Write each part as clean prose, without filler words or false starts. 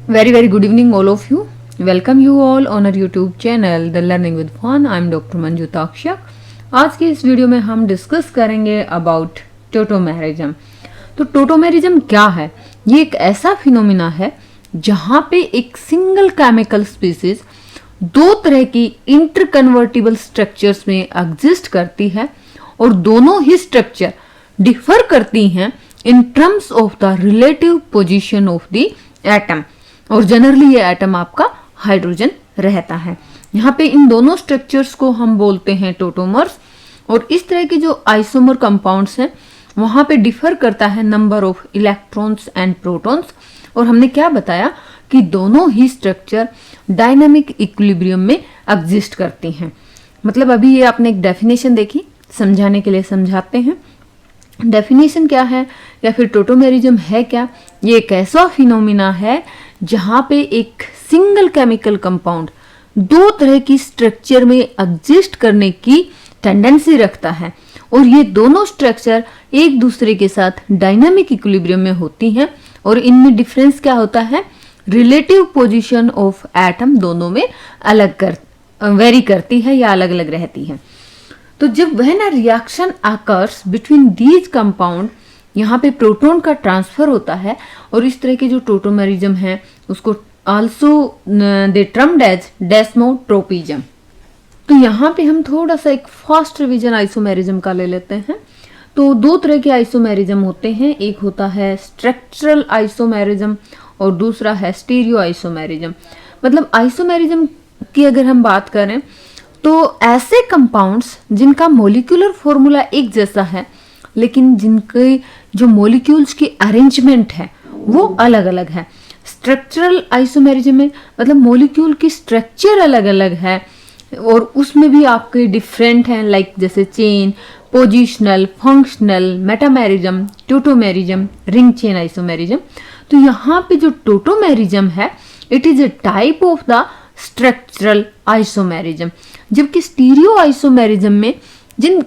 Very good evening all of you. Welcome you all on our YouTube channel The Learning with Fun. I am Dr. Manju ताक्षक. आज की इस video में हम discuss करेंगे about tautomerism. तो tautomerism क्या है? ये एक ऐसा फिनोमिना है जहां पे एक सिंगल केमिकल स्पीसीज दो तरह की इंटरकन्वर्टिबल स्ट्रक्चर्स में एग्जिस्ट करती है और दोनों ही स्ट्रक्चर डिफर करती हैं in terms of the relative position of the atom. और जनरली ये एटम आपका हाइड्रोजन रहता है. यहाँ पे इन दोनों स्ट्रक्चर्स को हम बोलते हैं टोटोमर्स. और इस तरह के जो आइसोमर कंपाउंड्स हैं वहां पे डिफर करता है number of electrons and protons. और हमने क्या बताया कि दोनों ही स्ट्रक्चर डायनामिक इक्विलिब्रियम में एग्जिस्ट करती हैं. मतलब अभी ये आपने एक डेफिनेशन देखी, समझाने के लिए समझाते हैं. डेफिनेशन क्या है या फिर टोटोमेरिज्म है क्या? ये एक ऐसा फिनोमिना है जहां पे एक सिंगल केमिकल कंपाउंड दो तरह की स्ट्रक्चर में एग्जिस्ट करने की टेंडेंसी रखता है और ये दोनों स्ट्रक्चर एक दूसरे के साथ डायनामिक इक्विलिब्रियम में होती हैं. और इनमें डिफरेंस क्या होता है? रिलेटिव पोजीशन ऑफ एटम दोनों में वेरी करती है या अलग अलग रहती है. तो जब when a reaction occurs between these compound, यहाँ पे प्रोटॉन का ट्रांसफर होता है और इस तरह के जो टोटोमेरिज्म है उसको आल्सो दे टर्म्ड एज डेस्मोट्रोपिज्म. तो यहाँ पे हम थोड़ा सा एक फास्ट रिवीजन आइसोमेरिज्म का ले लेते हैं. तो दो तरह के आइसोमेरिज्म होते हैं. एक होता है स्ट्रक्चरल आइसोमेरिज्म और दूसरा है स्टीरियो आइसोमेरिज्म. मतलब आइसोमेरिज्म की अगर हम बात करें तो ऐसे कंपाउंड्स जिनका मॉलिक्यूलर फॉर्मूला एक जैसा है लेकिन जिनके जो मॉलिक्यूल्स की अरेंजमेंट है वो अलग अलग है. स्ट्रक्चरल आइसोमेरिज्म में मतलब मॉलिक्यूल की स्ट्रक्चर अलग अलग है और उसमें भी आपके डिफरेंट हैं, लाइक जैसे chain, positional, functional, metamerism, tautomerism, ring chain isomerism. तो यहाँ पे जो टोटोमेरिज्म है it is a type of the structural isomerism. जबकि स्टीरियो आइसोमेरिज्म में जिन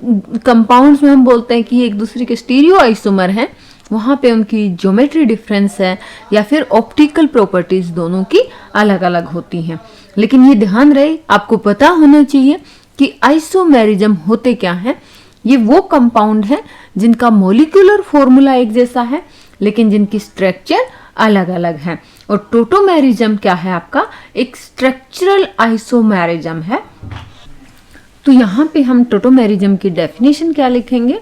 कंपाउंड्स में हम बोलते हैं कि एक दूसरे के स्टीरियो आइसोमर हैं वहां पे उनकी ज्योमेट्री डिफरेंस है या फिर ऑप्टिकल प्रॉपर्टीज दोनों की अलग अलग होती हैं. लेकिन ये ध्यान रहे, आपको पता होना चाहिए कि आइसोमेरिज्म होते क्या हैं. ये वो कंपाउंड हैं जिनका मॉलिक्यूलर फॉर्मूला एक जैसा है लेकिन जिनकी स्ट्रक्चर अलग अलग है. और टोटोमेरिज्म क्या है? आपका एक स्ट्रक्चरल आइसोमेरिज्म है. तो यहाँ पे हम टोटोमेरिज्म की डेफिनेशन क्या लिखेंगे?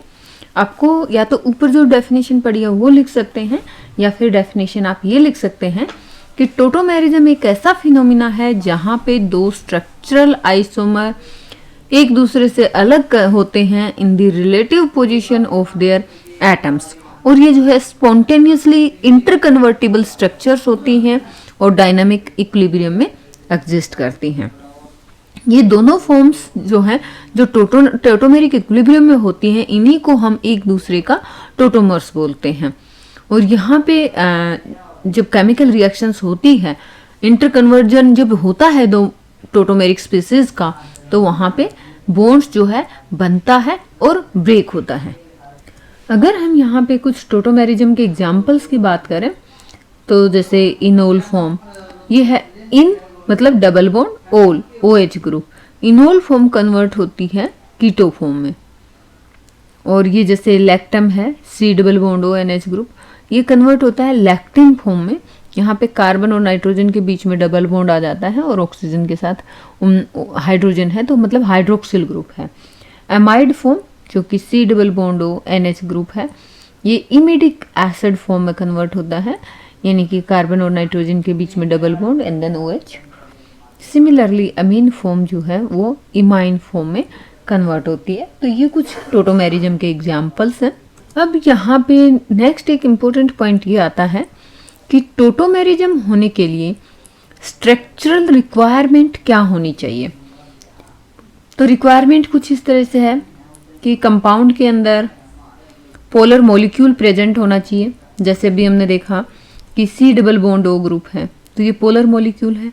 आपको या तो ऊपर जो डेफिनेशन पड़ी है वो लिख सकते हैं या फिर डेफिनेशन आप ये लिख सकते हैं कि टोटोमेरिज्म एक ऐसा फिनोमिना है जहाँ पे दो स्ट्रक्चरल आइसोमर एक दूसरे से अलग होते हैं in the relative position of their atoms. और ये जो है स्पॉन्टेनियसली इंटरकन्वर्टिबल स्ट्रक्चर्स होती हैं और डायनामिक इक्विलिब्रियम में एग्जिस्ट करती हैं. ये दोनों फॉर्म्स जो हैं जो टोटोमेरिक इक्विलिब्रियम में होती हैं इन्हीं को हम एक दूसरे का टोटोमर्स बोलते हैं. और यहाँ पे जब केमिकल रिएक्शंस होती है, इंटरकन्वर्जन जब होता है दो टोटोमेरिक स्पीसीज का, तो वहाँ पे बॉन्ड्स जो है बनता है और ब्रेक होता है. अगर हम यहाँ पे कुछ टोटोमेरिज्म के एग्जाम्पल्स की बात करें तो जैसे इनोल फॉर्म, ये है इन मतलब डबल बॉन्ड, ओल OH group. Enol form convert होती है कीटो फॉर्म में. और ये जैसे लैक्टम है C double bond ONH group, ये कन्वर्ट होता है लैक्टिन फॉर्म में. यहाँ पे कार्बन और नाइट्रोजन के बीच में डबल बॉन्ड आ जाता है और ऑक्सीजन के साथ हाइड्रोजन है तो मतलब हाइड्रोक्सिल ग्रुप है. एमाइड फॉर्म जो कि C double bond NH group है, ये इमिडिक एसिड फॉर्म में कन्वर्ट होता है, यानी कि कार्बन और नाइट्रोजन के बीच में double bond and then OH. Similarly amine form जो है वो इमाइन फॉर्म में कन्वर्ट होती है. तो ये कुछ टोटोमेरिज्म के एग्जाम्पल्स हैं. अब यहाँ पे नेक्स्ट एक इम्पोर्टेंट पॉइंट ये आता है कि टोटोमेरिज्म होने के लिए स्ट्रक्चरल रिक्वायरमेंट क्या होनी चाहिए. तो रिक्वायरमेंट कुछ इस तरह से है कि कंपाउंड के अंदर पोलर मॉलिक्यूल प्रेजेंट होना चाहिए. जैसे भी हमने देखा कि C double bond O group है तो ये पोलर मॉलिक्यूल है.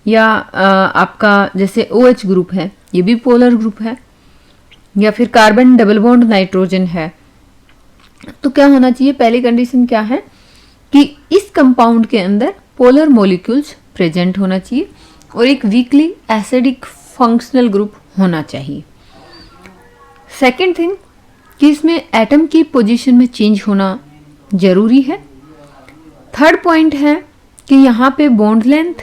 या आपका जैसे OH ग्रुप है ये भी पोलर ग्रुप है. या फिर कार्बन डबल बॉन्ड नाइट्रोजन है तो क्या होना चाहिए? पहली कंडीशन क्या है कि इस कंपाउंड के अंदर पोलर मॉलिक्यूल्स प्रेजेंट होना चाहिए और एक वीकली एसिडिक फंक्शनल ग्रुप होना चाहिए। सेकेंड थिंग कि इसमें एटम की पोजीशन में चेंज होना जरूरी है। थर्ड पॉइंट है कि यहाँ पे बॉन्ड लेंथ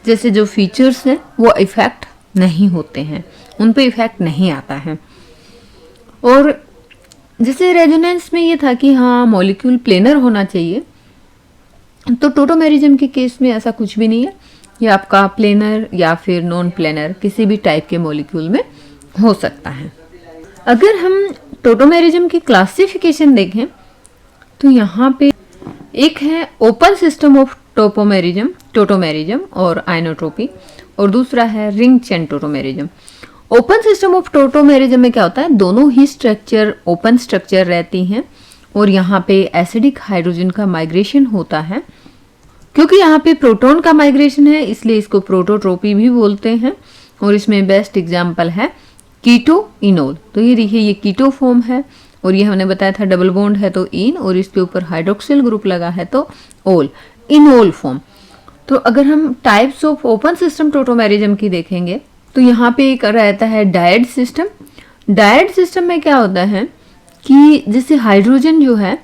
जैसे जो फीचर्स हैं वो इफेक्ट नहीं होते हैं, उन पे इफेक्ट नहीं आता है। और जैसे रेजोनेंस में ये था कि हाँ मॉलिक्यूल प्लेनर होना चाहिए, तो टोटोमेरिज्म के केस में ऐसा कुछ भी नहीं है। ये आपका प्लेनर या फिर नॉन प्लेनर किसी भी टाइप के मॉलिक्यूल में हो सकता है। अगर हम टोटोमेरिज्म की क्लासिफिकेशन देखें तो यहाँ पे एक है ओपन सिस्टम ऑफ टोटोमेरिज्म और आइनोट्रोपी, और दूसरा है ring chain tautomerism. Open system of tautomerism में क्या होता है, दोनों ही स्ट्रक्चर ओपन स्ट्रक्चर रहती हैं और यहाँ पे एसिडिक हाइड्रोजन का माइग्रेशन होता है। क्योंकि यहाँ पे प्रोटॉन का माइग्रेशन है इसलिए इसको प्रोटोट्रोपी भी बोलते हैं। और इसमें बेस्ट एग्जाम्पल है कीटो इनोल। तो ये देखिए ये कीटो फॉर्म है और ये हमने बताया था डबल बॉन्ड है तो इन, और इसके ऊपर हाइड्रोक्सिल ग्रुप लगा है तो ओल, इनोल फॉर्म। तो अगर हम types of open system tautomerism की देखेंगे तो यहाँ पे एक रहता है डायड सिस्टम। डायड सिस्टम में क्या होता है कि जैसे हाइड्रोजन जो है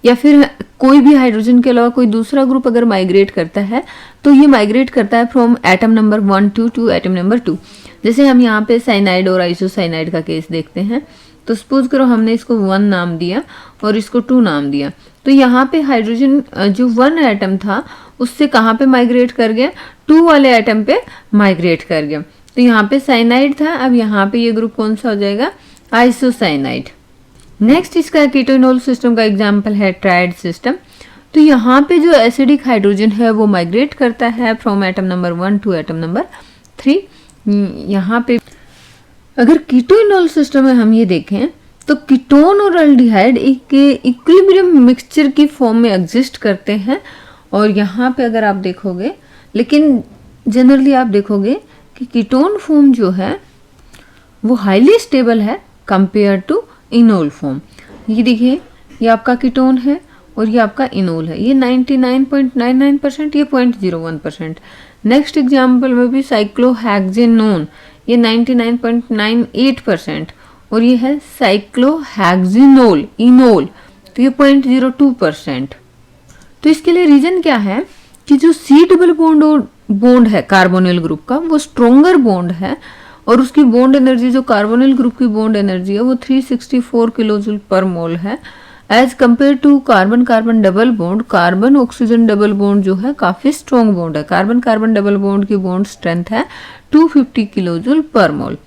या फिर कोई भी हाइड्रोजन के अलावा कोई दूसरा ग्रुप अगर माइग्रेट करता है तो ये माइग्रेट करता है from atom number 1 to atom number 2। जैसे हम यहाँ पे साइनाइड और आइसोसाइनाइड का केस देखते हैं, तो सपोज करो हमने इसको 1 नाम दिया और इसको 2 नाम दिया, तो यहाँ पे हाइड्रोजन जो 1 एटम था उससे कहाँ पे माइग्रेट कर गया, 2 वाले एटम पे माइग्रेट कर गया। तो यहाँ पे साइनाइड था, अब यहाँ पे ये ग्रुप कौन सा हो जाएगा, आइसोसाइनाइड। नेक्स्ट इसका कीटोइनोल सिस्टम का एग्जांपल है ट्रायड सिस्टम। तो यहाँ पे जो एसिडिक हाइड्रोजन है वो माइग्रेट करता है from atom number 1 to atom number 3। यहाँ पे अगर कीटोइनोल सिस्टम में हम ये देखें तो कीटोन और अल्डिहाइड एक इक्विलिब्रियम मिक्सचर की फॉर्म में एग्जिस्ट करते हैं। और यहाँ पे अगर आप देखोगे, लेकिन जनरली आप देखोगे कि कीटोन फॉर्म जो है वो हाईली स्टेबल है कंपेयर टू इनोल फॉर्म। ये देखिए ये आपका कीटोन है और ये आपका इनोल है, ये 99.99%, ये 0.01%। नेक्स्ट एग्जाम्पल में भी साइक्लोहेक्सेनोन, ये 99.98% और ये है साइक्लोहेक्सेनोल इनोल, तो ये 0.02%। तो इसके लिए रीजन क्या है कि जो सी डबल बॉन्ड है कार्बोनिल ग्रुप का वो स्ट्रोंगर बॉन्ड है और उसकी बॉन्ड एनर्जी जो कार्बोनिल ग्रुप की बॉन्ड एनर्जी है वो 364 किलोजूल पर मोल है, as compare to carbon carbon double bond. Carbon oxygen double bond जो है काफी स्ट्रॉन्ग बॉन्ड है, कार्बन कार्बन डबल बॉन्ड की बॉन्ड स्ट्रेंथ है 250 किलोजूल पर मोल।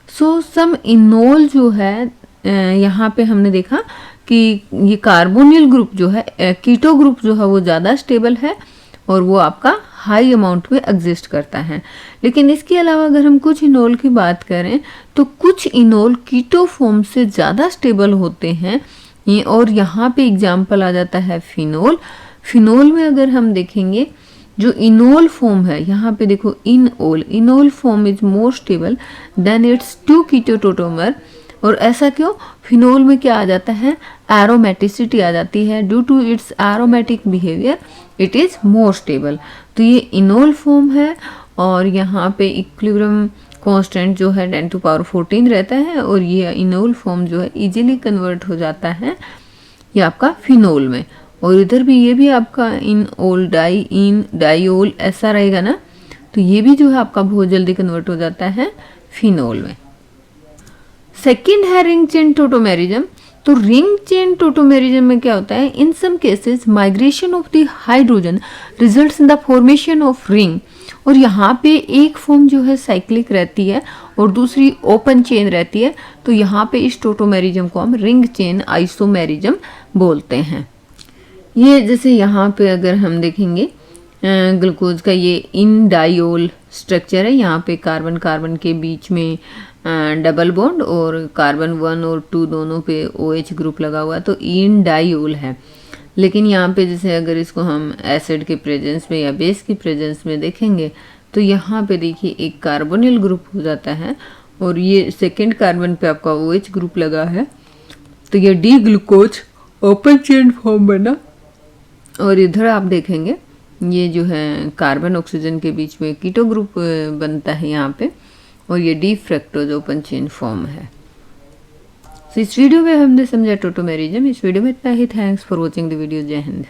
सो सम इनोल जो है यहाँ पे हमने देखा कि ये कार्बोनिल ग्रुप जो है, कीटो ग्रुप जो है वो ज़्यादा स्टेबल है और वो आपका हाई अमाउंट में एग्जिस्ट करता है। लेकिन इसके अलावा अगर हम कुछ इनोल की बात करें तो कुछ इनोल कीटो फॉर्म से ज़्यादा स्टेबल होते हैं। और यहाँ पे एग्जाम्पल आ जाता है फिनोल। फिनोल में अगर हम देखेंगे जो इनोल फॉर्म है, यहाँ पे देखो enol form is more stable then it's 2 कीटोटोटोमर। और ऐसा क्यों, फिनोल में क्या आ जाता है, एरोमेटिसिटी आ जाती है, due to its aromatic behaviour it is more stable. तो ये इनोल फॉर्म है और यहाँ पे इक्विलिब्रियम कांस्टेंट जो है 10 to the power 14 रहता है और ये इनोल फॉर्म जो है इजीली कन्वर्ट हो जाता है ये आपका फिनोल में। और इधर भी ये भी आपका इनओल डाइओल ऐसा रहेगा ना, तो ये भी जो है आपका बहुत जल्दी कन्वर्ट हो जाता है फिनोल में। सेकेंड है रिंग चेन टोटोमेरिज्म। तो रिंग चेन टोटोमेरिज्म में क्या होता है, in some cases migration of the hydrogen results in the formation of ring. और यहाँ पे एक फॉर्म जो है साइक्लिक रहती है और दूसरी ओपन चेन रहती है, तो यहाँ पे इस टोटोमेरिज्म को हम रिंग चेन आइसोमेरिज्म बोलते हैं। ये जैसे यहाँ पे अगर हम देखेंगे ग्लूकोज का ये इन डाइओल स्ट्रक्चर है, यहाँ पे कार्बन कार्बन के बीच में डबल बॉन्ड और कार्बन 1 और 2 दोनों पे OH ग्रुप लगा हुआ है, तो इन डाइओल है। लेकिन यहाँ पे जैसे अगर इसको हम एसिड के प्रेजेंस में या बेस की प्रेजेंस में देखेंगे तो यहाँ पे देखिए एक कार्बोनिल ग्रुप हो जाता है और ये सेकेंड कार्बन पे आपका OH ग्रुप लगा है, तो ये D glucose open chain form बना। और इधर आप देखेंगे ये जो है कार्बन ऑक्सीजन के बीच में कीटो ग्रुप बनता है यहाँ पे, और ये D fructose open chain form है। तो इस वीडियो में हमने समझा टोटोमेरिज्म। इस वीडियो में इतना ही। Thanks for watching the video. जय हिंद।